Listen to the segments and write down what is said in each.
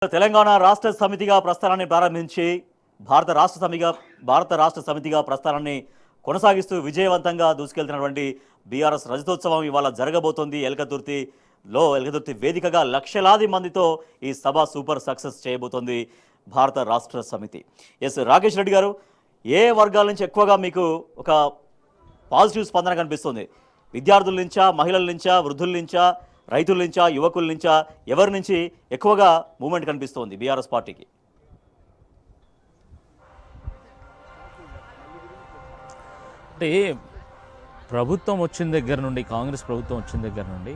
తెలంగాణ రాష్ట్ర సమితిగా ప్రస్థానాన్ని ప్రారంభించి భారత రాష్ట్ర సమితిగా ప్రస్థానాన్ని కొనసాగిస్తూ విజయవంతంగా దూసుకెళ్తున్నటువంటి బీఆర్ఎస్ రజతోత్సవం ఇవాళ జరగబోతోంది. ఎల్కతుర్తి వేదికగా లక్షలాది మందితో ఈ సభ సూపర్ సక్సెస్ చేయబోతోంది భారత రాష్ట్ర సమితి. రాకేష్ రెడ్డి గారు, ఏ వర్గాల నుంచి ఎక్కువగా మీకు ఒక పాజిటివ్ స్పందన కనిపిస్తుంది? విద్యార్థుల నుంచా, మహిళల నుంచా, వృద్ధుల నుంచా, రైతుల నుంచా, యువకుల నుంచా, ఎవరి నుంచి ఎక్కువగా మూమెంట్ కనిపిస్తోంది బీఆర్ఎస్ పార్టీకి? అంటే ప్రభుత్వం వచ్చిన దగ్గర నుండి, కాంగ్రెస్ ప్రభుత్వం వచ్చిన దగ్గర నుండి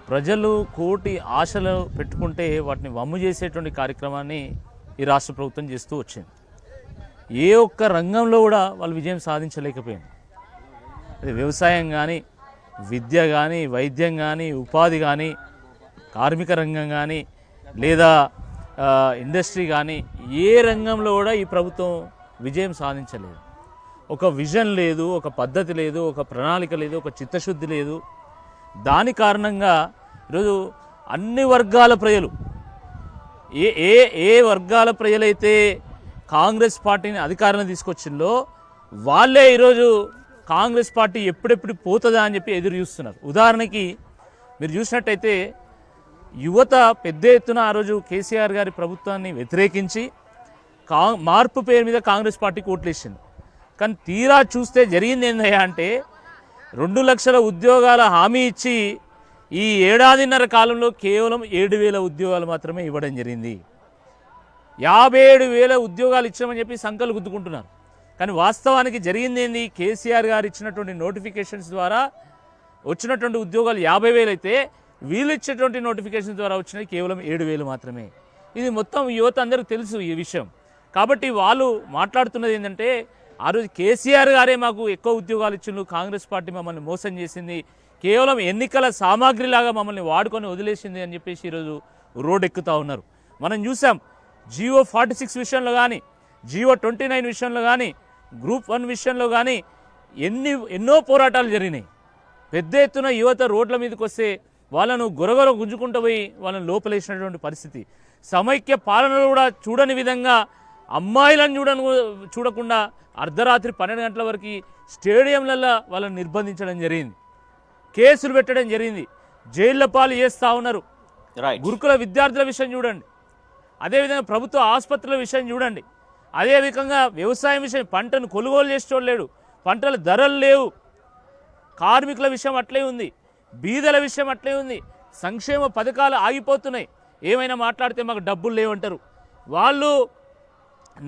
ప్రజలు కోటి ఆశలు పెట్టుకుంటే వాటిని వమ్ము చేసేటువంటి కార్యక్రమాన్ని ఈ రాష్ట్ర ప్రభుత్వం చేస్తూ వచ్చింది. ఏ ఒక్క రంగంలో కూడా వాళ్ళు విజయం సాధించలేకపోయింది. అది వ్యవసాయం కానీ, విద్య కానీ, వైద్యం కానీ, ఉపాధి కానీ, కార్మిక రంగం కానీ, లేదా ఇండస్ట్రీ కానీ, ఏ రంగంలో కూడా ఈ ప్రభుత్వం విజయం సాధించలేదు. ఒక విజన్ లేదు, ఒక పద్ధతి లేదు, ఒక ప్రణాళిక లేదు, ఒక చిత్తశుద్ధి లేదు. దాని కారణంగా ఈరోజు అన్ని వర్గాల ప్రజలు, ఏ ఏ ఏ వర్గాల ప్రజలైతే కాంగ్రెస్ పార్టీని అధికారంలో తీసుకొచ్చిందో వాళ్ళే ఈరోజు కాంగ్రెస్ పార్టీ ఎప్పుడెప్పుడు పోతుందా అని చెప్పి ఎదురు చూస్తున్నారు. ఉదాహరణకి మీరు చూసినట్టయితే యువత పెద్ద ఎత్తున ఆ రోజు కేసీఆర్ గారి ప్రభుత్వాన్ని వ్యతిరేకించి మార్పు పేరు మీద కాంగ్రెస్ పార్టీకి ఓట్లేసింది. కానీ తీరా చూస్తే జరిగింది ఏందయ్యా అంటే 2 లక్షల ఉద్యోగాల హామీ ఇచ్చి ఈ ఏడాదిన్నర కాలంలో కేవలం 7,000 ఉద్యోగాలు మాత్రమే ఇవ్వడం జరిగింది. 57,000 ఉద్యోగాలు ఇచ్చామని చెప్పి సంకలు గుద్దుకుంటున్నారు. కానీ వాస్తవానికి జరిగింది ఏంది? కేసీఆర్ గారు ఇచ్చినటువంటి నోటిఫికేషన్స్ ద్వారా వచ్చినటువంటి ఉద్యోగాలు 50,000 అయితే వీళ్ళు ఇచ్చేటువంటి నోటిఫికేషన్స్ ద్వారా వచ్చినవి కేవలం 7,000 మాత్రమే. ఇది మొత్తం యువత అందరికీ తెలుసు ఈ విషయం. కాబట్టి వాళ్ళు మాట్లాడుతున్నది ఏంటంటే, ఆ రోజు కేసీఆర్ గారే మాకు ఎక్కువ ఉద్యోగాలు ఇచ్చిండ్రు, కాంగ్రెస్ పార్టీ మమ్మల్ని మోసం చేసింది, కేవలం ఎన్నికల సామాగ్రిలాగా మమ్మల్ని వాడుకొని వదిలేసింది అని చెప్పేసి ఈరోజు రోడ్ ఎక్కుతూ ఉన్నారు. మనం చూసాం జియో 46 విషయంలో కానీ, జియో 29 విషయంలో కానీ, గ్రూప్ 1 విషయంలో కానీ ఎన్నో పోరాటాలు జరిగినాయి. పెద్ద ఎత్తున యువత రోడ్ల మీదకి వస్తే వాళ్ళను గొరగొర గుంజుకుంటూ పోయి వాళ్ళని లోపలేసినటువంటి పరిస్థితి. సమైక్య పాలనలో కూడా చూడని విధంగా అమ్మాయిలను చూడకుండా అర్ధరాత్రి 12 గంటల వరకు స్టేడియంలలో వాళ్ళని నిర్బంధించడం జరిగింది, కేసులు పెట్టడం జరిగింది, జైళ్ల పాలు చేస్తూ ఉన్నారు. గురుకుల విద్యార్థుల విషయం చూడండి, అదేవిధంగా ప్రభుత్వ ఆసుపత్రుల విషయం చూడండి, అదేవిధంగా వ్యవసాయం విషయం, పంటను కొనుగోలు చేసేటోళ్ళు, పంటల ధరలు లేవు, కార్మికుల విషయం అట్లే ఉంది, బీదల విషయం అట్లే ఉంది, సంక్షేమ పథకాలు ఆగిపోతున్నాయి. ఏమైనా మాట్లాడితే మాకు డబ్బులు లేవంటారు. వాళ్ళు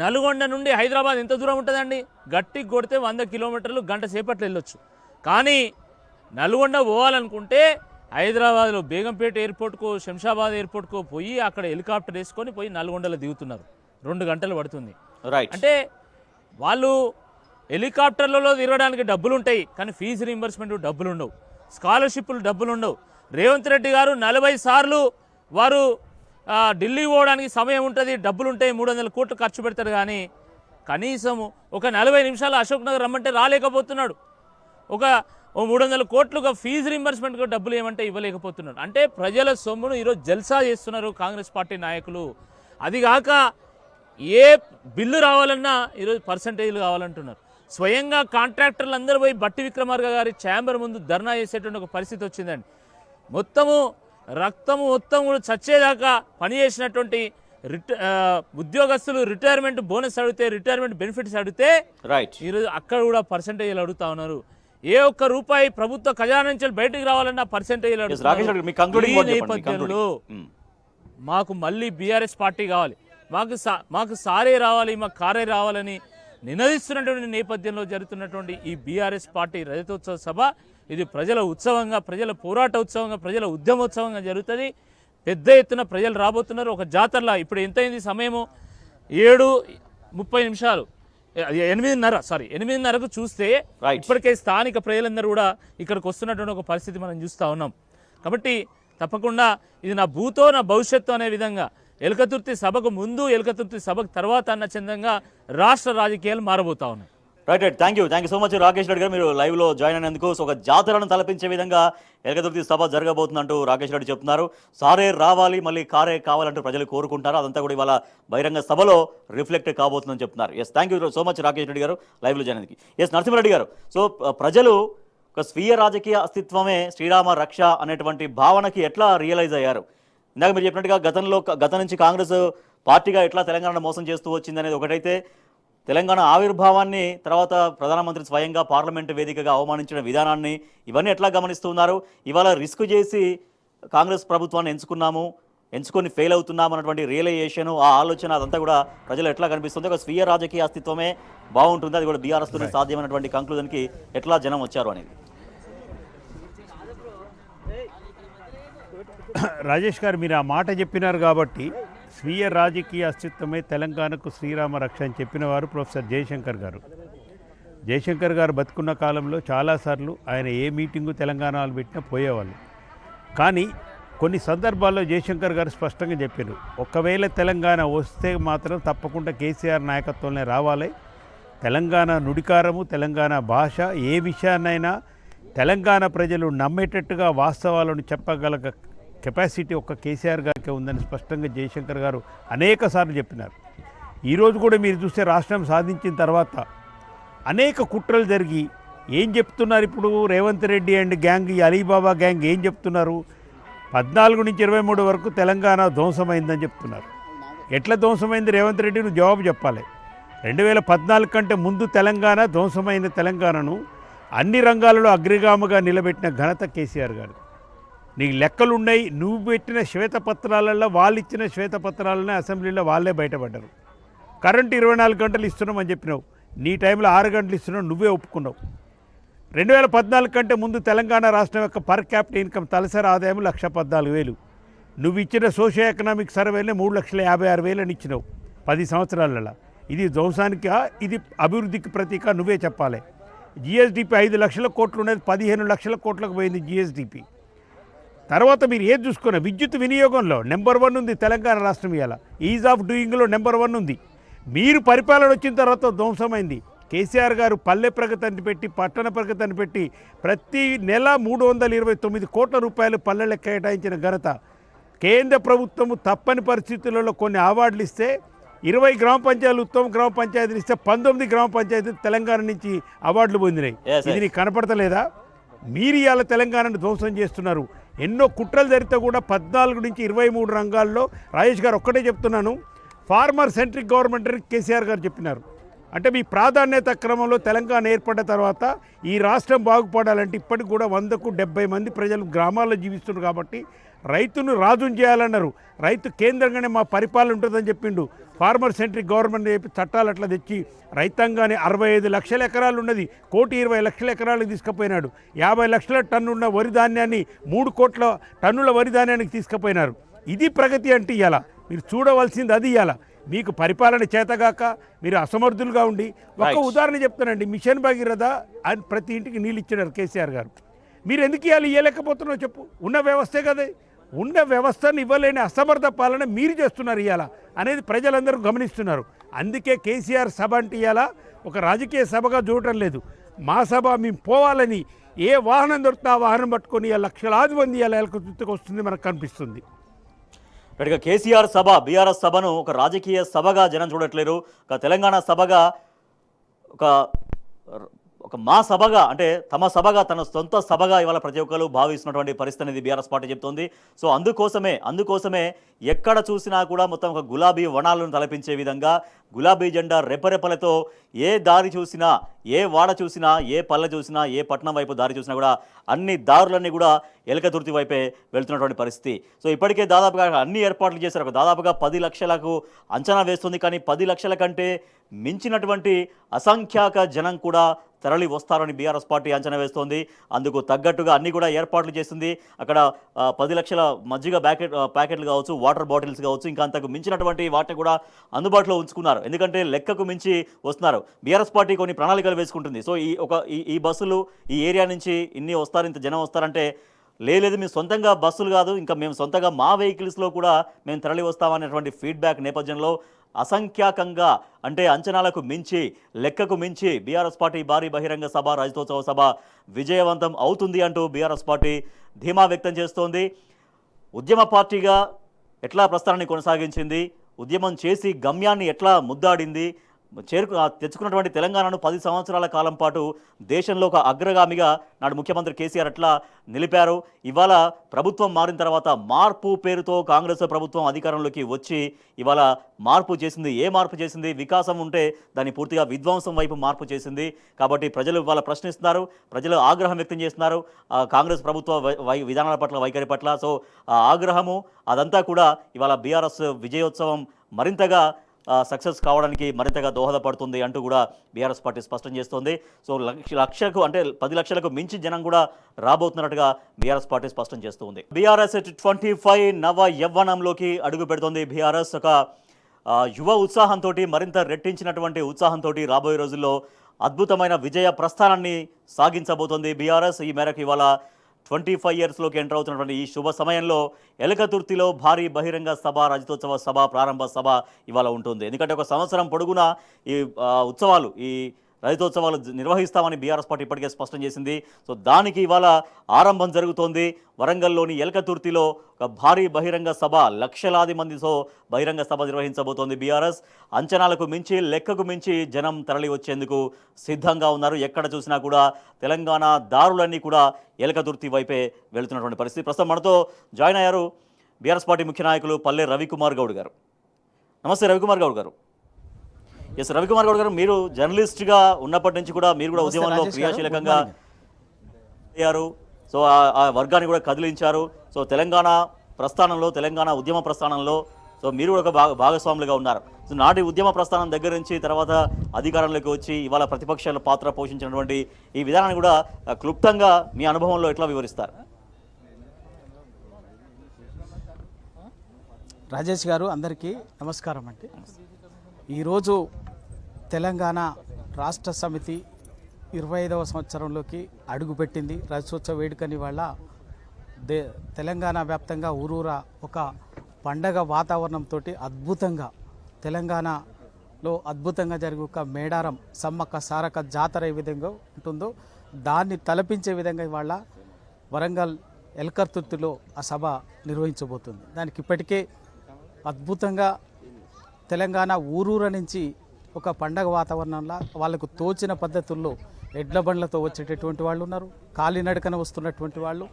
నల్గొండ నుండి హైదరాబాద్ ఎంత దూరం ఉంటుందండి? గట్టికి కొడితే 100 కిలోమీటర్లు గంట సేపట్లో వెళ్ళొచ్చు. కానీ నల్గొండ పోవాలనుకుంటే హైదరాబాద్లో బేగంపేట ఎయిర్పోర్ట్కో, శంషాబాద్ ఎయిర్పోర్ట్కో పోయి అక్కడ హెలికాప్టర్ వేసుకొని పోయి నల్గొండలో దిగుతున్నారు. 2 గంటలు పడుతుంది. అంటే వాళ్ళు హెలికాప్టర్లలో తిరగడానికి డబ్బులు ఉంటాయి, కానీ ఫీజు రీంబర్స్మెంట్ డబ్బులు ఉండవు, స్కాలర్షిప్లు డబ్బులు ఉండవు. రేవంత్ రెడ్డి గారు 40 సార్లు వారు ఢిల్లీ పోవడానికి సమయం ఉంటుంది, డబ్బులు ఉంటాయి, 300 కోట్లు ఖర్చు పెడతారు. కానీ కనీసం ఒక 40 నిమిషాలు అశోక్ నగర్ రమ్మంటే రాలేకపోతున్నాడు. ఒక 300 కోట్లుగా ఫీజు రీంబర్స్మెంట్గా డబ్బులు ఏమంటే ఇవ్వలేకపోతున్నాడు. అంటే ప్రజల సొమ్మును ఈరోజు జల్సా చేస్తున్నారు కాంగ్రెస్ పార్టీ నాయకులు. అదిగాక ఏ బిల్లు రావాలన్నా ఈరోజు పర్సంటేజ్లు కావాలంటున్నారు. స్వయంగా కాంట్రాక్టర్లు అందరూ పోయి బట్టి విక్రమార్క గారి ఛాంబర్ ముందు ధర్నా చేసేటువంటి ఒక పరిస్థితి వచ్చిందండి. రక్తము మొత్తం చచ్చేదాకా పనిచేసినటువంటి ఉద్యోగస్తులు రిటైర్మెంట్ బోనస్ అడిగితే, రిటైర్మెంట్ బెనిఫిట్స్ అడిగితే ఈరోజు అక్కడ కూడా పర్సంటేజ్లు అడుగుతా ఉన్నారు. ఏ ఒక్క రూపాయి ప్రభుత్వ ఖజానా నుంచి బయటకు రావాలన్నా పర్సంటేజ్లు అడుగుతున్నారు. ఈ నేపథ్యంలో మాకు మళ్ళీ బీఆర్ఎస్ పార్టీ కావాలి, మాకు సారే రావాలి, మాకు కారే రావాలని నినదిస్తున్నటువంటి నేపథ్యంలో జరుగుతున్నటువంటి ఈ బీఆర్ఎస్ పార్టీ రజతోత్సవ సభ ఇది ప్రజల ఉత్సవంగా, ప్రజల పోరాట ఉత్సవంగా, ప్రజల ఉద్యమోత్సవంగా జరుగుతుంది. పెద్ద ఎత్తున ప్రజలు రాబోతున్నారు. ఒక జాతరలా ఇప్పుడు ఎంతైంది సమయము? 7:30, 8:30కు చూస్తే ఇప్పటికే స్థానిక ప్రజలందరూ కూడా ఇక్కడికి వస్తున్నటువంటి ఒక పరిస్థితి మనం చూస్తూ ఉన్నాం. కాబట్టి తప్పకుండా ఇది నా భూతో నా భవిష్యత్తు అనే విధంగా ఎల్కతుర్తి సభకు ముందు, ఎల్కతుర్తి సభకు తర్వాత అన్న చందంగా రాష్ట్ర రాజకీయాలు మారబోతా ఉన్నాయి. Right. Thank you so much Rakesh Reddy గారు, మీరు లైవ్లో జాయిన్ అయినందుకు. సో ఒక జాతరను తలపించే విధంగా ఎలకతుర్తి సభ జరగబోతుందంటూ రాకేష్ రెడ్డి చెప్తున్నారు. సారే రావాలి, మళ్ళీ కారే కావాలంటూ ప్రజలు కోరుకుంటారు. అదంతా కూడా ఇవాళ బహిరంగ సభలో రిఫ్లెక్ట్ కాబోతుందని చెప్తున్నారు. Thank you so much Rakesh Reddy గారు లైవ్లో జాయిన్ అయినందుకు. నరసింహారెడ్డి గారు, సో ప్రజలు ఒక స్వీయ రాజకీయ అస్తిత్వమే శ్రీరామ రక్ష అనేటువంటి భావనకి ఎట్లా రియలైజ్ అయ్యారు? ఇందాక మీరు చెప్పినట్టుగా గతం నుంచి కాంగ్రెస్ పార్టీగా ఎట్లా తెలంగాణ మోసం చేస్తూ వచ్చింది అనేది ఒకటైతే, తెలంగాణ ఆవిర్భావాన్ని తర్వాత ప్రధానమంత్రి స్వయంగా పార్లమెంటు వేదికగా అవమానించిన విధానాన్ని, ఇవన్నీ ఎట్లా గమనిస్తున్నారు? ఇవాళ రిస్క్ చేసి కాంగ్రెస్ ప్రభుత్వాన్ని ఎంచుకొని ఫెయిల్ అవుతున్నాం అన్నటువంటి రియలైజేషన్, ఆ ఆలోచన అదంతా కూడా ప్రజలు ఎట్లా కనిపిస్తుంది? ఒక స్వీయ రాజకీయ అస్తిత్వమే బాగుంటుంది, అది కూడా బీఆర్ఎస్తోనే సాధ్యమైనటువంటి కంక్లూజన్కి ఎట్లా జనం వచ్చారు అనేది. రాజేష్ గారు, మీరు ఆ మాట చెప్పినారు కాబట్టి స్వీయ రాజకీయ అస్తిత్వమే తెలంగాణకు శ్రీరామ రక్ష అని చెప్పినవారు ప్రొఫెసర్ జయశంకర్ గారు. జయశంకర్ గారు బతుకున్న కాలంలో చాలాసార్లు ఆయన ఏ మీటింగు తెలంగాణలో పెట్టినా పోయేవాళ్ళు. కానీ కొన్ని సందర్భాల్లో జయశంకర్ గారు స్పష్టంగా చెప్పారు, ఒకవేళ తెలంగాణ వస్తే మాత్రం తప్పకుండా కేసీఆర్ నాయకత్వంలో రావాలి. తెలంగాణ నుడికారము, తెలంగాణ భాష, ఏ విషయాన్నైనా తెలంగాణ ప్రజలు నమ్మేటట్టుగా వాస్తవాలను చెప్పగల కెపాసిటీ ఒక్క కేసీఆర్ గారికి ఉందని స్పష్టంగా జయశంకర్ గారు అనేక సార్లు చెప్పినారు. ఈరోజు కూడా మీరు చూస్తే రాష్ట్రం సాధించిన తర్వాత అనేక కుట్రలు జరిగి ఏం చెప్తున్నారు ఇప్పుడు రేవంత్ రెడ్డి అండ్ గ్యాంగ్, ఈ అలీబాబా గ్యాంగ్ ఏం చెప్తున్నారు? 14 నుంచి 23 వరకు తెలంగాణ ధ్వంసమైందని చెప్తున్నారు. ఎట్లా ధ్వంసమైంది రేవంత్ రెడ్డి, నువ్వు జవాబు చెప్పాలి. 2014 కంటే ముందు తెలంగాణ ధ్వంసమైన తెలంగాణను అన్ని రంగాలలో అగ్రగామిగా నిలబెట్టిన ఘనత కేసీఆర్ గారు. నీకు లెక్కలున్నాయి, నువ్వు పెట్టిన శ్వేతపత్రాలలో, వాళ్ళు ఇచ్చిన శ్వేతపత్రాలనే అసెంబ్లీలో వాళ్ళే బయటపడ్డారు. కరెంటు 24 గంటలు ఇస్తున్నామని చెప్పినావు, నీ టైంలో 6 గంటలు ఇస్తున్నావు, నువ్వే ఒప్పుకున్నావు. 2014 కంటే ముందు తెలంగాణ రాష్ట్రం యొక్క పర్ క్యాపిటల్ ఇన్కమ్ తలసరి ఆదాయం 1,14,000. నువ్వు ఇచ్చిన సోషియో ఎకనామిక్ సర్వేనే 3,56,000 అని ఇచ్చినావు 10 సంవత్సరాలలో. ఇది ధ్వంసానికా, ఇది అభివృద్ధికి ప్రతీక? నువ్వే చెప్పాలి. జిఎస్డిపి 5 లక్షల కోట్లు ఉన్నది 15 లక్షల కోట్లకు పోయింది జిఎస్డిపి. తర్వాత మీరు ఏది చూసుకున్నా విద్యుత్ వినియోగంలో నెంబర్ 1 ఉంది తెలంగాణ రాష్ట్రం. ఇవాళ ఈజ్ ఆఫ్ డూయింగ్లో నెంబర్ 1 ఉంది. మీరు పరిపాలన వచ్చిన తర్వాత ధ్వంసమైంది. కేసీఆర్ గారు పల్లె ప్రగతి అని పెట్టి, పట్టణ ప్రగతి అని పెట్టి ప్రతి నెల 329 కోట్ల రూపాయలు పల్లెలకు కేటాయించిన ఘనత. కేంద్ర ప్రభుత్వము తప్పని పరిస్థితులలో కొన్ని అవార్డులు ఇస్తే 20 గ్రామ పంచాయతీలు ఉత్తమ గ్రామ పంచాయతీలు ఇస్తే 19 గ్రామ పంచాయతీలు తెలంగాణ నుంచి అవార్డులు పొందినాయి. ఇది నీకు కనపడతలేదా? మీరు ఇవాళ తెలంగాణను ధ్వంసం చేస్తున్నారు. ఎన్నో కుట్రలు జరిగితే కూడా 14 నుంచి 23 రంగాల్లో రాజేష్ గారు ఒక్కటే చెప్తున్నాను, ఫార్మర్ సెంట్రిక్ గవర్నమెంట్ అని కేసీఆర్ గారు చెప్పినారు. అంటే మీ ప్రాధాన్యత క్రమంలో తెలంగాణ ఏర్పడ్డ తర్వాత ఈ రాష్ట్రం బాగుపడాలంటే ఇప్పటికి కూడా 100కు 70 మంది ప్రజలు గ్రామాల్లో జీవిస్తున్నారు. కాబట్టి రైతును రాజుని చేయాలన్నారు. రైతు కేంద్రంగానే మా పరిపాలన ఉంటుందని చెప్పిండు. ఫార్మర్ సెంట్రిక్ గవర్నమెంట్ చెప్పి చట్టాలు అట్లా తెచ్చి రైతాంగాన్ని 65 లక్షల ఎకరాలు ఉన్నది 1,20,00,000 ఎకరాలకు తీసుకుపోయినాడు. 50 లక్షల టన్ను ఉన్న వరి ధాన్యాన్ని 3 కోట్ల టన్నుల వరి ధాన్యానికి తీసుకుపోయినారు. ఇది ప్రగతి అంటే ఇవాళ మీరు చూడవలసింది అది. ఇవాళ మీకు పరిపాలన చేతగాక మీరు అసమర్థులుగా ఉండి, ఒక ఉదాహరణ చెప్తానండి, మిషన్ భగీరథ అని ప్రతి ఇంటికి నీళ్ళు ఇచ్చినారు కేసీఆర్ గారు. మీరు ఎందుకు ఇవ్వాలి, ఇవ్వలేకపోతున్నావు చెప్పు? ఉన్న వ్యవస్థే కదా, ఉన్న వ్యవస్థను ఇవ్వలేని అసమర్థ పాలన మీరు చేస్తున్నారు ఇవాళ అనేది ప్రజలందరూ గమనిస్తున్నారు. అందుకే కేసీఆర్ సభ అంటే ఇవాళ ఒక రాజకీయ సభగా చూడటం లేదు. మా సభ మేము పోవాలని ఏ వాహనం దొరికితే ఆ వాహనం పట్టుకొని లక్షలాది మంది ఇలా ఎలకతుర్తికి వస్తుంది మనకు కనిపిస్తుంది. ఇక కేసీఆర్ సభ, బీఆర్ఎస్ సభను ఒక రాజకీయ సభగా జనం చూడట్లేరు. ఒక తెలంగాణ సభగా, ఒక మా సభగా, అంటే తమ సభగా, తన సొంత సభగా ఇవాళ ప్రతి ఒక్కరు భావిస్తున్నటువంటి పరిస్థితి అనేది బీఆర్ఎస్ పార్టీ చెప్తోంది. సో అందుకోసమే ఎక్కడ చూసినా కూడా మొత్తం ఒక గులాబీ వనాలను తలపించే విధంగా గులాబీ జెండా రెపరెపలతో ఏ దారి చూసినా, ఏ వాడ చూసినా, ఏ పల్లె చూసినా, ఏ పట్టణం వైపు దారి చూసినా కూడా అన్ని దారులన్నీ కూడా ఎలకతుర్తి వైపే వెళ్తున్నటువంటి పరిస్థితి. సో ఇప్పటికే దాదాపుగా అన్ని ఏర్పాట్లు చేశారు. దాదాపుగా 10 లక్షలకు అంచనా వేస్తుంది. కానీ 10 లక్షల కంటే మించినటువంటి అసంఖ్యాక జనం కూడా తరలి వస్తారని బీఆర్ఎస్ పార్టీ అంచనా వేస్తోంది. అందుకు తగ్గట్టుగా అన్ని కూడా ఏర్పాట్లు చేస్తుంది. అక్కడ 10 లక్షల మజ్జిగ ప్యాకెట్లు కావచ్చు, వాటర్ బాటిల్స్ కావచ్చు, ఇంకా అంతకు మించినటువంటి వాటిని కూడా అందుబాటులో ఉంచుకున్నారు. ఎందుకంటే లెక్కకు మించి వస్తున్నారు. బీఆర్ఎస్ పార్టీ కొన్ని ప్రణాళికలు వేసుకుంటుంది. సో ఈ బస్సులు ఈ ఏరియా నుంచి ఇన్ని వస్తారు, ఇంత జనం వస్తారంటే లేదు మేము సొంతంగా బస్సులు కాదు, ఇంకా మేము సొంతంగా మా వెహికల్స్లో కూడా మేము తరలి వస్తామనేటువంటి ఫీడ్బ్యాక్ నేపథ్యంలో అసంఖ్యాకంగా అంటే అంచనాలకు మించి లెక్కకు మించి బీఆర్ఎస్ పార్టీ భారీ బహిరంగ సభ రజతోత్సవ సభ విజయవంతం అవుతుంది అంటూ బీఆర్ఎస్ పార్టీ ధీమా వ్యక్తం చేస్తోంది. ఉద్యమ పార్టీగా ఎట్లా ప్రస్థానాన్ని కొనసాగించింది, ఉద్యమం చేసి గమ్యాన్ని ఎట్లా ముద్దాడింది, తెచ్చుకున్నటువంటి తెలంగాణను 10 సంవత్సరాల కాలం పాటు దేశంలో ఒక అగ్రగామిగా నాడు ముఖ్యమంత్రి కేసీఆర్ అట్లా నిలిపారు. ఇవాళ ప్రభుత్వం మారిన తర్వాత మార్పు పేరుతో కాంగ్రెస్ ప్రభుత్వం అధికారంలోకి వచ్చి ఇవాళ మార్పు చేసింది. ఏ మార్పు చేసింది? వికాసం ఉంటే దాన్ని పూర్తిగా విధ్వంసం వైపు మార్పు చేసింది. కాబట్టి ప్రజలు ఇవాళ ప్రశ్నిస్తున్నారు, ప్రజలు ఆగ్రహం వ్యక్తం చేస్తున్నారు కాంగ్రెస్ ప్రభుత్వ విధానాల పట్ల, వైఖరి పట్ల. సో ఆ ఆగ్రహము అదంతా కూడా ఇవాళ బీఆర్ఎస్ విజయోత్సవం మరింతగా సక్సెస్ కావడానికి మరింతగా దోహదపడుతుంది అంటూ కూడా బీఆర్ఎస్ పార్టీ స్పష్టం చేస్తోంది. సో లక్షకు అంటే 10 లక్షలకు మించి జనం కూడా రాబోతున్నట్టుగా బీఆర్ఎస్ పార్టీ స్పష్టం చేస్తుంది. బీఆర్ఎస్ 25 నవ యవ్వనంలోకి అడుగు పెడుతోంది. బీఆర్ఎస్ ఒక యువ ఉత్సాహంతో, మరింత రెట్టించినటువంటి ఉత్సాహంతో రాబోయే రోజుల్లో అద్భుతమైన విజయ ప్రస్థానాన్ని సాగించబోతోంది బీఆర్ఎస్. ఈ మేరకు ఇవాళ 25 ఇయర్స్లోకి ఎంటర్ అవుతున్నటువంటి ఈ శుభ సమయంలో ఎలకతుర్తిలో భారీ బహిరంగ సభ, రజతోత్సవ సభ, ప్రారంభ సభ ఇవాళ ఉంటుంది. ఎందుకంటే ఒక సంవత్సరం పొడుగునా ఈ ఉత్సవాలు, ఈ రజతోత్సవాలు నిర్వహిస్తామని బీఆర్ఎస్ పార్టీ ఇప్పటికే స్పష్టం చేసింది. సో దానికి ఇవాళ ఆరంభం జరుగుతోంది. వరంగల్లోని ఎలకతుర్తిలో ఒక భారీ బహిరంగ సభ, లక్షలాది మందితో బహిరంగ సభ నిర్వహించబోతోంది బీఆర్ఎస్. అంచనాలకు మించి, లెక్కకు మించి జనం తరలి వచ్చేందుకు సిద్ధంగా ఉన్నారు. ఎక్కడ చూసినా కూడా తెలంగాణ దారులన్నీ కూడా ఎలకతుర్తి వైపే వెళుతున్నటువంటి పరిస్థితి. ప్రస్తుతం మనతో జాయిన్ అయ్యారు బీఆర్ఎస్ పార్టీ ముఖ్య నాయకులు పల్లె రవికుమార్ గౌడ్ గారు. నమస్తే రవికుమార్ గౌడ్ గారు. ఎస్ రవికుమార్ గౌడ్ గారు, మీరు జర్నలిస్ట్గా ఉన్నప్పటి నుంచి కూడా మీరు కూడా ఉద్యమంలో క్రియాశీలకంగా అయ్యారు. సో ఆ వర్గాన్ని కూడా కదిలించారు. సో తెలంగాణ ప్రస్థానంలో, తెలంగాణ ఉద్యమ ప్రస్థానంలో సో మీరు కూడా ఒక భాగస్వాములుగా ఉన్నారు. సో నాటి ఉద్యమ ప్రస్థానం దగ్గర నుంచి తర్వాత అధికారంలోకి వచ్చి ఇవాళ ప్రతిపక్షాల పాత్ర పోషించినటువంటి ఈ విధానాన్ని కూడా క్లుప్తంగా మీ అనుభవంలో ఎట్లా వివరిస్తారు? రాజేష్ గారు, అందరికీ నమస్కారం అండి. ఈరోజు తెలంగాణ రాష్ట్ర సమితి 25వ సంవత్సరంలోకి అడుగుపెట్టింది. రజతోత్సవ వేడుకని వాళ్ళ తెలంగాణ వ్యాప్తంగా ఊరూరా ఒక పండగ వాతావరణంతో అద్భుతంగా తెలంగాణలో అద్భుతంగా జరిగే ఒక మేడారం సమ్మక్క సారక్క జాతర ఏ విధంగా ఉంటుందో దాన్ని తలపించే విధంగా ఇవాళ వరంగల్ ఎల్కర్తుర్తిలో ఆ సభ నిర్వహించబోతుంది. దానికి ఇప్పటికే అద్భుతంగా తెలంగాణ ఊరూర నుంచి ఒక పండగ వాతావరణంలో వాళ్ళకు తోచిన పద్ధతుల్లో ఎడ్ల బండ్లతో వచ్చేటటువంటి వాళ్ళు ఉన్నారు, కాలినడకన వస్తున్నటువంటి వాళ్ళు,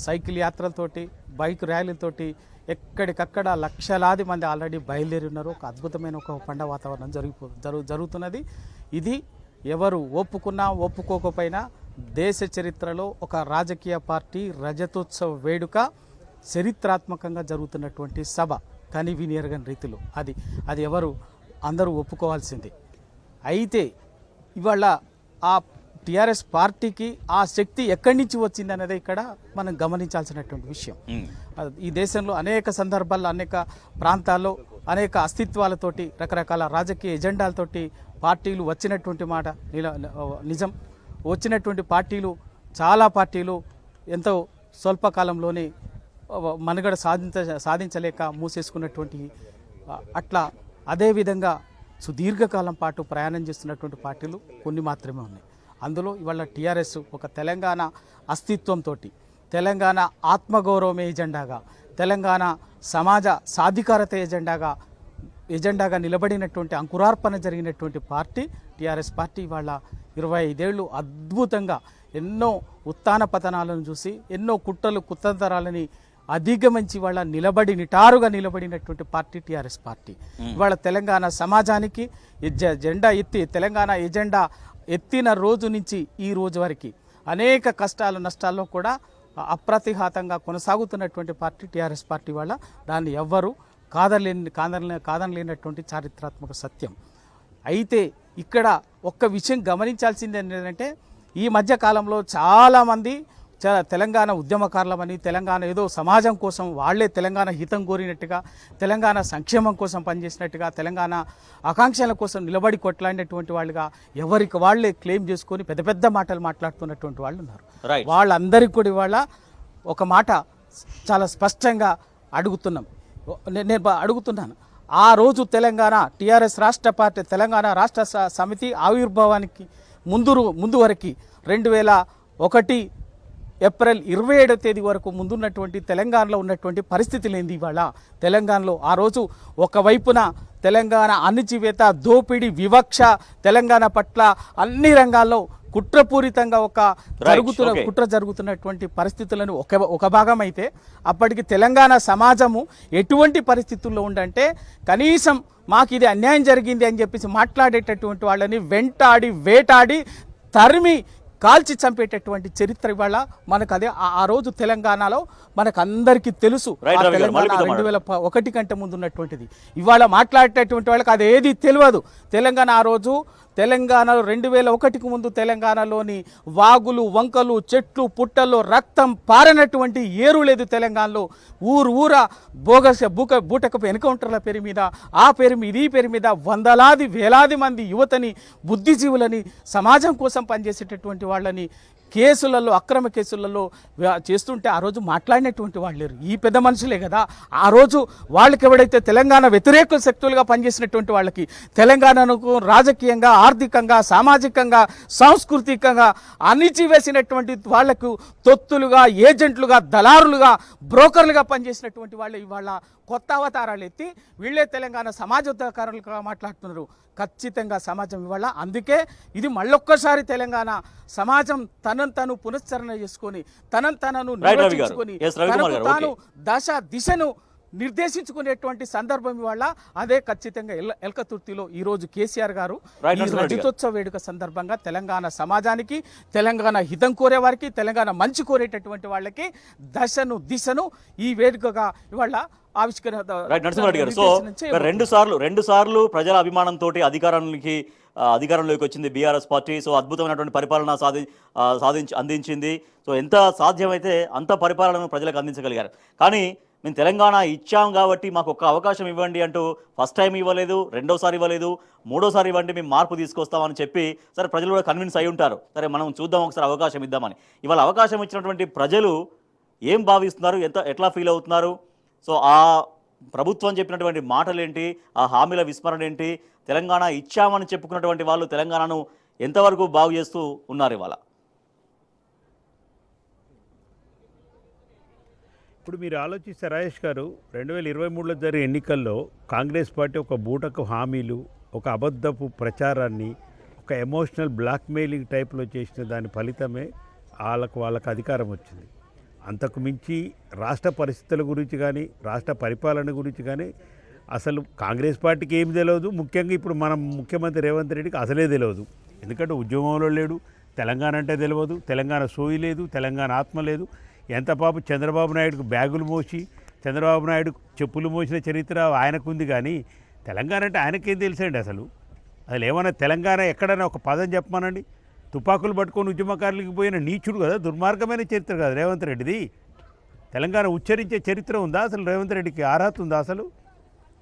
సైకిల్ యాత్రలతోటి, బైక్ ర్యాలీలతోటి ఎక్కడికక్కడ లక్షలాది మంది ఆల్రెడీ బయలుదేరి ఉన్నారు. ఒక అద్భుతమైన ఒక పండగ వాతావరణం జరుగుతున్నది. ఇది ఎవరు ఒప్పుకున్నా ఒప్పుకోకపోయినా దేశ చరిత్రలో ఒక రాజకీయ పార్టీ రజతోత్సవ వేడుక చరిత్రాత్మకంగా జరుగుతున్నటువంటి సభ, కానీ వినియరగని రీతిలో అది ఎవరు అందరూ ఒప్పుకోవాల్సిందే. అయితే ఇవాళ ఆ టీఆర్ఎస్ పార్టీకి ఆ శక్తి ఎక్కడి నుంచి వచ్చింది అనేది ఇక్కడ మనం గమనించాల్సినటువంటి విషయం. ఈ దేశంలో అనేక సందర్భాల్లో, అనేక ప్రాంతాల్లో, అనేక అస్తిత్వాలతోటి, రకరకాల రాజకీయ ఎజెండాలతోటి పార్టీలు వచ్చినటువంటి మాట నిజం. వచ్చినటువంటి పార్టీలు, చాలా పార్టీలు ఎంతో స్వల్పకాలంలోనే మనుగడ సాధించలేక మూసేసుకున్నటువంటి, అట్లా అదేవిధంగా సుదీర్ఘకాలం పాటు ప్రయాణం చేస్తున్నటువంటి పార్టీలు కొన్ని మాత్రమే ఉన్నాయి. అందులో ఇవాళ టీఆర్ఎస్ ఒక తెలంగాణ అస్తిత్వంతో, తెలంగాణ ఆత్మగౌరవం ఎజెండాగా, తెలంగాణ సమాజ సాధికారత ఎజెండాగా నిలబడినటువంటి, అంకురార్పణ జరిగినటువంటి పార్టీ టీఆర్ఎస్ పార్టీ. ఇవాళ 25 ఏళ్ళు అద్భుతంగా ఎన్నో ఉత్థాన పతనాలను చూసి, ఎన్నో కుతంత్రాలని అధిగమించి వాళ్ళ నిటారుగా నిలబడినటువంటి పార్టీ టీఆర్ఎస్ పార్టీ. ఇవాళ తెలంగాణ సమాజానికి జెండా ఎత్తి, తెలంగాణ ఎజెండా ఎత్తిన రోజు నుంచి ఈ రోజు వరకు అనేక కష్టాలు నష్టాల్లో కూడా అప్రతిఘాతంగా కొనసాగుతున్నటువంటి పార్టీ టీఆర్ఎస్ పార్టీ. వాళ్ళ దాన్ని ఎవ్వరూ కాదనలేనటువంటి చారిత్రాత్మక సత్యం. అయితే ఇక్కడ ఒక్క విషయం గమనించాల్సింది ఏంటంటే, ఈ మధ్య కాలంలో చాలామంది తెలంగాణ ఉద్యమకారులమని, తెలంగాణ ఏదో సమాజం కోసం, వాళ్లే తెలంగాణ హితం కోరినట్టుగా, తెలంగాణ సంక్షేమం కోసం పనిచేసినట్టుగా, తెలంగాణ ఆకాంక్షల కోసం నిలబడి కొట్లాడినటువంటి వాళ్ళుగా ఎవరికి వాళ్లే క్లెయిమ్ చేసుకొని పెద్ద పెద్ద మాటలు మాట్లాడుతున్నటువంటి వాళ్ళు ఉన్నారు. వాళ్ళందరికీ కూడా ఇవాళ ఒక మాట చాలా స్పష్టంగా నేను అడుగుతున్నాను. ఆ రోజు తెలంగాణ టీఆర్ఎస్ రాష్ట్ర పార్టీ తెలంగాణ రాష్ట్ర సమితి ఆవిర్భావానికి ముందు వరకు 2001 ఏప్రిల్ 27వ తేదీ వరకు ముందున్నటువంటి తెలంగాణలో ఉన్నటువంటి పరిస్థితులు ఏంది ఇవాళ తెలంగాణలో? ఆ రోజు ఒకవైపున తెలంగాణ అణచివేత, దోపిడీ, వివక్ష, తెలంగాణ పట్ల అన్ని రంగాల్లో కుట్రపూరితంగా కుట్ర జరుగుతున్నటువంటి పరిస్థితులను ఒక భాగం అయితే, అప్పటికి తెలంగాణ సమాజము ఎటువంటి పరిస్థితుల్లో ఉండంటే కనీసం మాకు ఇది అన్యాయం జరిగింది అని చెప్పేసి మాట్లాడేటటువంటి వాళ్ళని వెంటాడి వేటాడి తరిమి కాల్చి చంపేటటువంటి చరిత్ర ఇవాళ మనకు అదే ఆ రోజు తెలంగాణలో మనకు అందరికీ తెలుసు. తెలంగాణ 2001 కంటే ముందు ఉన్నటువంటిది. ఇవాళ మాట్లాడేటటువంటి వాళ్ళకి అది ఏది తెలియదు. తెలంగాణ ఆ రోజు తెలంగాణలో 2001కు ముందు తెలంగాణలోని వాగులు, వంకలు, చెట్లు, పుట్టల్లో రక్తం పారనటువంటి ఏరు లేదు తెలంగాణలో. ఊర బూటకపు ఎన్కౌంటర్ల పేరు మీద, ఆ పేరు మీద, ఈ పేరు మీద వందలాది వేలాది మంది యువతని, బుద్ధిజీవులని, సమాజం కోసం పనిచేసేటటువంటి వాళ్ళని కేసులలో, అక్రమ కేసులలో చేస్తుంటే ఆ రోజు మాట్లాడినటువంటి వాళ్ళు లేరు. ఈ పెద్ద మనుషులే కదా ఆ రోజు వాళ్ళకి ఎవడైతే తెలంగాణ వ్యతిరేక శక్తులుగా పనిచేసినటువంటి వాళ్ళకి తెలంగాణను రాజకీయంగా, ఆర్థికంగా, సామాజికంగా, సాంస్కృతికంగా అణిచివేసినటువంటి వాళ్లకు తొత్తులుగా, ఏజెంట్లుగా, దళారులుగా, బ్రోకర్లుగా పనిచేసినటువంటి వాళ్ళు ఇవాళ కొత్త అవతారాలు ఎత్తి వీళ్ళే తెలంగాణ సమాజోద్ధరకారులుగా మాట్లాడుతున్నారు. ఖచ్చితంగా సమాజం ఇవాళ అందుకే ఇది మళ్ళొక్కసారి తెలంగాణ సమాజం తనను పునశ్చరణ చేసుకొని తనను నిర్వచించుకొని తాను దిశను నిర్దేశించుకునేటువంటి సందర్భం ఇవాళ అదే. ఖచ్చితంగా ఎల్కతుర్తిలో ఈరోజు కేసీఆర్ గారు ఈ రజతోత్సవ వేడుక సందర్భంగా తెలంగాణ సమాజానికి, తెలంగాణ హితం కోరే వారికి, తెలంగాణ మంచి కోరేటటువంటి వాళ్ళకి దిశను ఈ వేడుకగా ఇవాళ నరసింహారెడ్డి గారు, సో రెండు సార్లు ప్రజల అభిమానంతో అధికారంలోకి వచ్చింది బీఆర్ఎస్ పార్టీ. సో అద్భుతమైనటువంటి పరిపాలన అందించింది. సో ఎంత సాధ్యమైతే అంత పరిపాలనను ప్రజలకు అందించగలిగారు. కానీ మేము తెలంగాణ ఇచ్చాం కాబట్టి మాకు ఒక్క అవకాశం ఇవ్వండి అంటూ ఫస్ట్ టైం ఇవ్వలేదు, రెండోసారి ఇవ్వలేదు, మూడోసారి ఇవ్వండి, మేము మార్పు తీసుకొస్తామని చెప్పి సరే ప్రజలు కూడా కన్విన్స్ అయి ఉంటారు. సరే మనం చూద్దాం, ఒకసారి అవకాశం ఇద్దామని. ఇవాళ అవకాశం ఇచ్చినటువంటి ప్రజలు ఏం భావిస్తున్నారు, ఎట్లా ఫీల్ అవుతున్నారు? సో ఆ ప్రభుత్వం చెప్పినటువంటి మాటలు ఏంటి, ఆ హామీల విస్మరణ ఏంటి, తెలంగాణ ఇచ్చామని చెప్పుకున్నటువంటి వాళ్ళు తెలంగాణను ఎంతవరకు బాగు చేస్తూ ఉన్నారు ఇవాళ? ఇప్పుడు మీరు ఆలోచిస్తే రాజేష్ గారు, 2023లో జరిగే ఎన్నికల్లో కాంగ్రెస్ పార్టీ ఒక బూటకు హామీలు, ఒక అబద్ధపు ప్రచారాన్ని, ఒక ఎమోషనల్ బ్లాక్మెయిలింగ్ టైప్లో చేసిన దాని ఫలితమే వాళ్ళకు అధికారం వచ్చింది. అంతకు మించి రాష్ట్ర పరిస్థితుల గురించి కానీ, రాష్ట్ర పరిపాలన గురించి కానీ అసలు కాంగ్రెస్ పార్టీకి ఏమి తెలియదు. ముఖ్యంగా ఇప్పుడు మనం ముఖ్యమంత్రి రేవంత్ రెడ్డికి అసలే తెలియదు. ఎందుకంటే ఉద్యమంలో లేడు, తెలంగాణ అంటే తెలియదు, తెలంగాణ సోయి లేదు, తెలంగాణ ఆత్మ లేదు. ఎంత పాప చంద్రబాబు నాయుడుకు బ్యాగులు మోసి, చంద్రబాబు నాయుడు చెప్పులు మోసిన చరిత్ర ఆయనకుంది. కానీ తెలంగాణ అంటే ఆయనకేం తెలుసండి అసలు ఏమన్నా తెలంగాణ ఎక్కడైనా ఒక పదం చెప్పమానండి. తుపాకులు పట్టుకొని ఉద్యమకారులకు పోయిన నీచుడు కదా, దుర్మార్గమైన చరిత్ర కదా రేవంత్ రెడ్డిది. తెలంగాణ ఉచ్చరించే చరిత్ర ఉందా అసలు? రేవంత్ రెడ్డికి అర్హత ఉందా అసలు?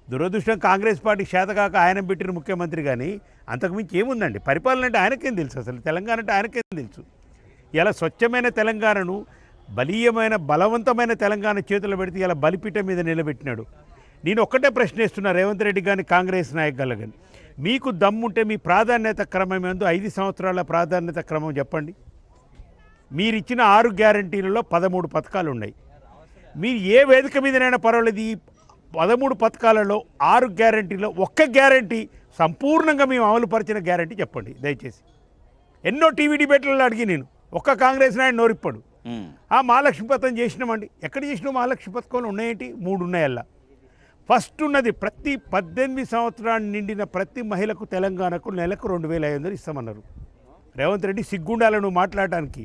దురదృష్టం కాంగ్రెస్ పార్టీ చేతకాక ఆయన పెట్టిన ముఖ్యమంత్రి. కానీ అంతకుమించి ఏముందండి? పరిపాలన అంటే ఆయనకేం తెలుసు అసలు? తెలంగాణ అంటే ఆయనకేం తెలుసు? ఇలా స్వచ్ఛమైన తెలంగాణను, బలీయమైన బలవంతమైన తెలంగాణ చేతులు పెడితే ఇలా బలిపీఠం మీద నిలబెట్టినాడు. నేను ఒక్కటే ప్రశ్నిస్తున్నా రేవంత్ రెడ్డి కానీ కాంగ్రెస్ నాయకులు కానీ, మీకు దమ్ముంటే మీ ప్రాధాన్యత క్రమం ఏందో 5 సంవత్సరాల ప్రాధాన్యత క్రమం చెప్పండి. మీరు ఇచ్చిన 6 గ్యారంటీలలో 13 పథకాలు ఉన్నాయి. మీరు ఏ వేదిక మీదనైనా పర్వాలేదు, ఈ 13 పథకాలలో 6 గ్యారంటీలో ఒక్క గ్యారంటీ సంపూర్ణంగా మేము అమలుపరిచిన గ్యారంటీ చెప్పండి దయచేసి. ఎన్నో టీవీ డిబేట్లలో అడిగి నేను ఒక్క కాంగ్రెస్ నాయుడు నోరిప్పాడు. మహాలక్ష్మి పథకం చేసినామండి. ఎక్కడ చేసినాం? మహాలక్ష్మి పథకంలో ఉన్నాయేంటి? 3 ఉన్నాయల్లా. ఫస్ట్ ఉన్నది ప్రతి 18 సంవత్సరాలు నిండిన ప్రతి మహిళకు తెలంగాణకు నెలకు 2500 ఇస్తామన్నారు. రేవంత్ రెడ్డి సిగ్గుండాలను మాట్లాడటానికి.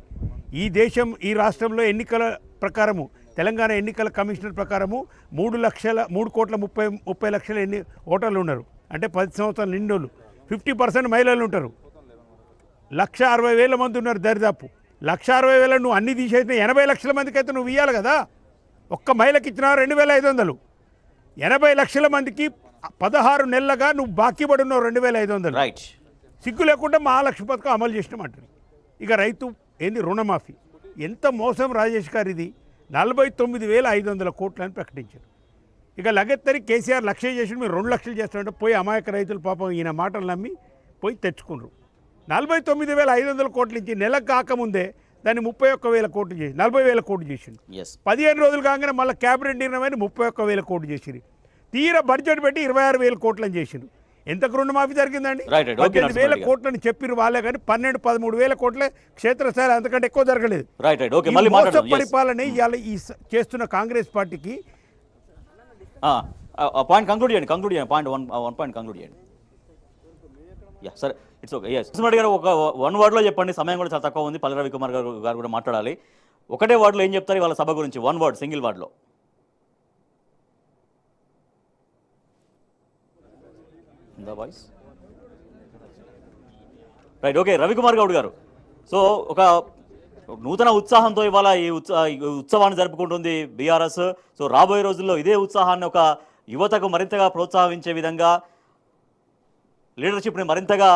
ఈ రాష్ట్రంలో ఎన్నికల ప్రకారము, తెలంగాణ ఎన్నికల కమిషనర్ ప్రకారము 3,30 లక్షల ఓటర్లు ఉన్నారు. అంటే 10 సంవత్సరాలు నిండోళ్ళు 50% మహిళలు ఉంటారు. 1,60,000 మంది ఉన్నారు. దరిదాపు 1,60,000 నువ్వు అన్ని తీసేసిన 80 లక్షల మందికి అయితే నువ్వు ఇవ్వాలి కదా. ఒక్క మహిళకి ఇచ్చినా 2,500. 80 లక్షల మందికి 16 నెలలుగా నువ్వు బాకీ పడి ఉన్నావు 2,500. సిగ్గు లేకుండా మహాలక్ష్మి పథకం అమలు చేసినామంటారు. ఇక రైతు ఏంది రుణమాఫీ. ఎంత మోసం రాజేష్ గారు ఇది. 49,500 కోట్లు అని ప్రకటించారు. ఇక లగెత్తరి కేసీఆర్ 1,00,000 చేసి మీరు 2,00,000 చేస్తారంటే పోయి అమాయక రైతులు పాపం ఈయన మాటలు నమ్మి పోయి తెచ్చుకున్నారు. 49,500 కోట్లు ఇచ్చి నెలకు కాకముందే దాన్ని 31,000 కోట్లు చేసి 40,000 కోట్లు చేసిండు. 15 రోజులు కాగానే మళ్ళీ క్యాబినెట్ నిర్ణయమైన 31,000 కోట్లు చేసిరు. తీరా బడ్జెట్ పెట్టి 26,000 కోట్లని చేసిండు. ఎంతకు రుణమాఫీ జరిగిందండి? 18,000 కోట్లని చెప్పిరు వాళ్ళే, కానీ 12-13,000 కోట్లే క్షేత్రస్థాయి, అంతకంటే ఎక్కువ జరగలేదు. పరిపాలన ఇవాళ ఈ చేస్తున్న కాంగ్రెస్ పార్టీకి పాయింట్ కంక్లూడ్ చేయండి పాయింట్ కంక్లూడ్ చేయండి. సరే, ఇట్స్ ఓకే. రెడ్డి గారు ఒక 1 వర్డ్లో చెప్పండి, సమయం కూడా చాలా తక్కువ ఉంది. పల్లె రవికుమార్ గారు కూడా మాట్లాడాలి. ఒకటే వర్డ్లో ఏం చెప్తారు వాళ్ళ సభ గురించి? 1 వర్డ్, సింగిల్ వర్డ్లో. Voice right, okay. Ravikumar Goud garu, so ఒక నూతన ఉత్సాహంతో ఇవాళ ఈ ఉత్సవాన్ని జరుపుకుంటుంది బీఆర్ఎస్. సో రాబోయే రోజుల్లో ఇదే ఉత్సాహాన్ని ఒక యువతకు మరింతగా ప్రోత్సహించే విధంగా, లీడర్షిప్ని మరింతగా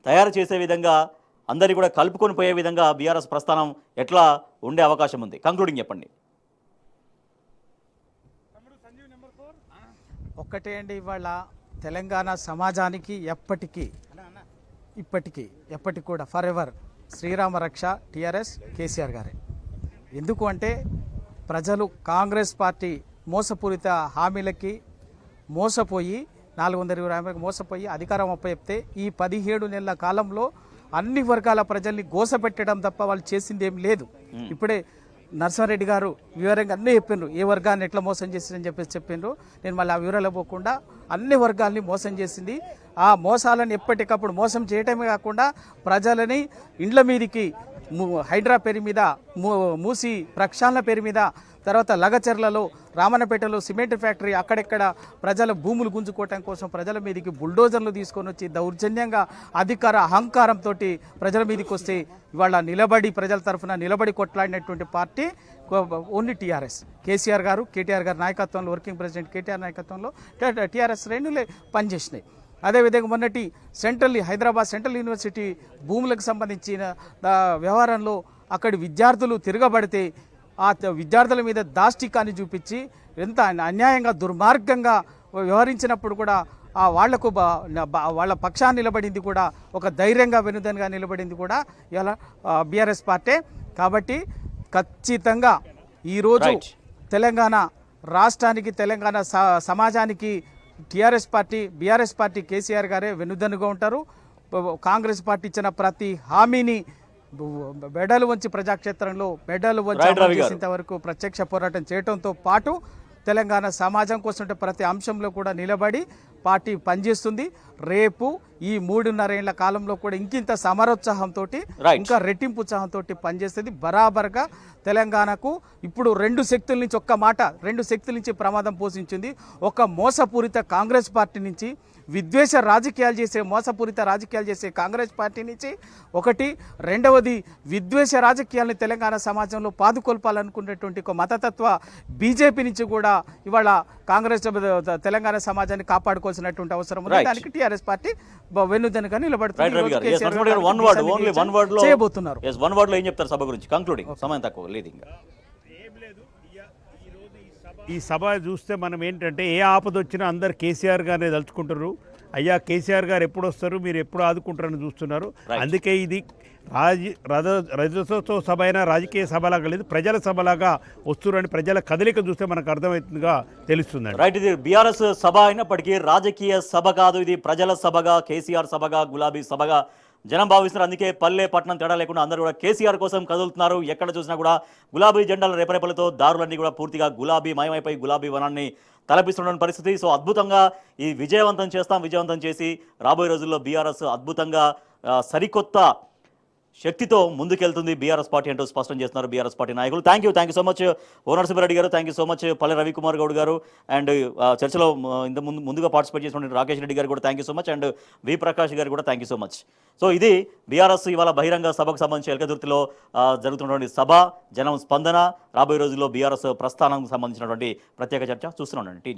తయారు చేసే విధంగా, అందరినీ కూడా కలుపుకొని పోయే విధంగా బీఆర్ఎస్ ప్రస్థానం ఎట్లా ఉండే అవకాశం ఉంది? కంక్లూడింగ్ చెప్పండి. ఒక్కటే అండి, ఇవాళ తెలంగాణ సమాజానికి ఎప్పటికీ కూడా ఫర్ ఎవర్ శ్రీరామ రక్ష టీఆర్ఎస్ కేసీఆర్ గారే. ఎందుకు అంటే ప్రజలు కాంగ్రెస్ పార్టీ మోసపూరిత హామీలకి మోసపోయి 420 హామీలకు మోసపోయి అధికారం అప్పచెప్తే ఈ 17 నెలల కాలంలో అన్ని వర్గాల ప్రజల్ని గోసపెట్టడం తప్ప వాళ్ళు చేసింది ఏం లేదు. ఇప్పుడే నర్సారెడ్డి గారు వివరంగా అన్నీ చెప్పిండ్రు, ఏ వర్గాన్ని ఎట్లా మోసం చేసిందని చెప్పిండ్రు. నేను మళ్ళీ ఆ వివరాలు పోకుండా అన్ని వర్గాల్ని మోసం చేసింది. ఆ మోసాలను ఎప్పటికప్పుడు మోసం చేయటమే కాకుండా ప్రజలని ఇండ్ల మీదికి హైడ్రా పేరు మీద, మూసి ప్రక్షాళన పేరు మీద, తర్వాత లగచర్లలో, రామన్నపేటలో సిమెంట్ ఫ్యాక్టరీ, అక్కడెక్కడ ప్రజల భూములు గుంజుకోవటం కోసం ప్రజల మీదకి బుల్డోజర్లు తీసుకొని వచ్చి దౌర్జన్యంగా అధికార అహంకారంతో ప్రజల మీదకి వస్తే ఇవాళ ప్రజల తరఫున నిలబడి కొట్లాడినటువంటి పార్టీ ఓన్లీ టీఆర్ఎస్. కేసీఆర్ గారు, కేటీఆర్ గారి నాయకత్వంలో, వర్కింగ్ ప్రెసిడెంట్ కేటీఆర్ నాయకత్వంలో టీఆర్ఎస్ శ్రేణులే పనిచేసినాయి. అదేవిధంగా మొన్నటి హైదరాబాద్ సెంట్రల్ యూనివర్సిటీ భూములకు సంబంధించిన వ్యవహారంలో అక్కడి విద్యార్థులు తిరగబడితే ఆ విద్యార్థుల మీద దాష్టికాన్ని చూపించి ఎంత అన్యాయంగా దుర్మార్గంగా వ్యవహరించినప్పుడు కూడా వాళ్ళ పక్షాన్ని నిలబడింది కూడా, ఒక ధైర్యంగా వెనుదనుగా నిలబడింది కూడా ఇలా బీఆర్ఎస్ పార్టీ. కాబట్టి ఖచ్చితంగా ఈరోజు తెలంగాణ రాష్ట్రానికి, తెలంగాణ సమాజానికి బీఆర్ఎస్ పార్టీ కేసీఆర్ గారే వెనుదన్నుగా ఉంటారు. కాంగ్రెస్ పార్టీ ఇచ్చిన ప్రతి హామీని మెడలు వంచి ప్రజాక్షేత్రంలో మెడలు వంచి చేసేంత వరకు ప్రత్యక్ష పోరాటం చేయడంతో పాటు తెలంగాణ సమాజం కోసం ప్రతి అంశంలో కూడా నిలబడి పార్టీ పనిచేస్తుంది. రేపు ఈ 3.5 ఏళ్ల కాలంలో కూడా ఇంకింత సమరోత్సాహంతో, ఇంకా రెట్టింపు ఉత్సాహంతో పనిచేస్తుంది. బరాబర్గా తెలంగాణకు ఇప్పుడు 2 శక్తుల నుంచి ప్రమాదం పోషించింది. ఒక మోసపూరిత కాంగ్రెస్ పార్టీ నుంచి, విద్వేష రాజకీయాలు చేసే మోసపూరిత రాజకీయాలు చేసే కాంగ్రెస్ పార్టీ నుంచి ఒకటి, రెండవది విద్వేష రాజకీయాలను తెలంగాణ సమాజంలో పాదుకొల్పాలనుకునేటువంటి ఒక మతతత్వ బీజేపీ నుంచి కూడా ఇవాళ కాంగ్రెస్ తెలంగాణ సమాజాన్ని కాపాడుకోవాల్సినటువంటి అవసరం ఉంది. దానికి టీఆర్ఎస్ పార్టీ వెన్నుదన్నుగా నిలబడుతున్నారు. ఈ సభ చూస్తే మనం ఏంటంటే ఏ ఆపద వచ్చినా అందరు కేసీఆర్ గారిని తలుచుకుంటారు. అయ్యా కేసీఆర్ గారు ఎప్పుడు వస్తారు, మీరు ఎప్పుడు ఆదుకుంటారని చూస్తున్నారు. అందుకే ఇది రజతోత్సవ సభ అయినా రాజకీయ సభలాగా లేదు, ప్రజల సభలాగా వస్తున్నారని ప్రజల కదలిక చూస్తే మనకు అర్థమవుతుందిగా తెలుస్తుందండి. రైట్, ఇది బీఆర్ఎస్ సభ అయినప్పటికీ రాజకీయ సభ కాదు, ఇది ప్రజల సభగా, కేసీఆర్ సభగా, గులాబీ సభగా జనం భావిస్తున్నారు. అందుకే పల్లె పట్టణం తేడా లేకుండా అందరూ కూడా కేసీఆర్ కోసం కదులుతున్నారు. ఎక్కడ చూసినా కూడా గులాబీ జెండాల రేపరేపలతో దారులన్నీ కూడా పూర్తిగా గులాబీ మయమైపోయి గులాబీ వనాన్ని తలపిస్తున్న పరిస్థితి. సో అద్భుతంగా ఈ విజయవంతం చేసి రాబోయే రోజుల్లో బీఆర్ఎస్ అద్భుతంగా సరికొత్త శక్తితో ముందుకెళ్తుంది బీఆర్ఎస్ పార్టీ అంటూ స్పష్టం చేస్తున్నారు బీఆర్ఎస్ పార్టీ నాయకులు. థ్యాంక్ యూ సో మచ్ ఓనర్సింహారెడ్డి గారు, థ్యాంక్ యూ సో మచ్ పల్లె రవికుమార్ గౌడ్ గారు, అండ్ చర్చలో ఇంత ముందుగా పార్టిసిపేట్ చేసినటువంటి రాకేష్ రెడ్డి గారు కూడా thank you so much, and V Prakash గారు కూడా thank you so much. So ఇది బీఆర్ఎస్ ఇవాళ బహిరంగ సభకు సంబంధించి ఎల్కదుర్తిలో జరుగుతున్నటువంటి సభ, జనం స్పందన, రాబోయే రోజుల్లో బీఆర్ఎస్ ప్రస్థానానికి సంబంధించినటువంటి ప్రత్యేక చర్చ చూస్తున్నాం.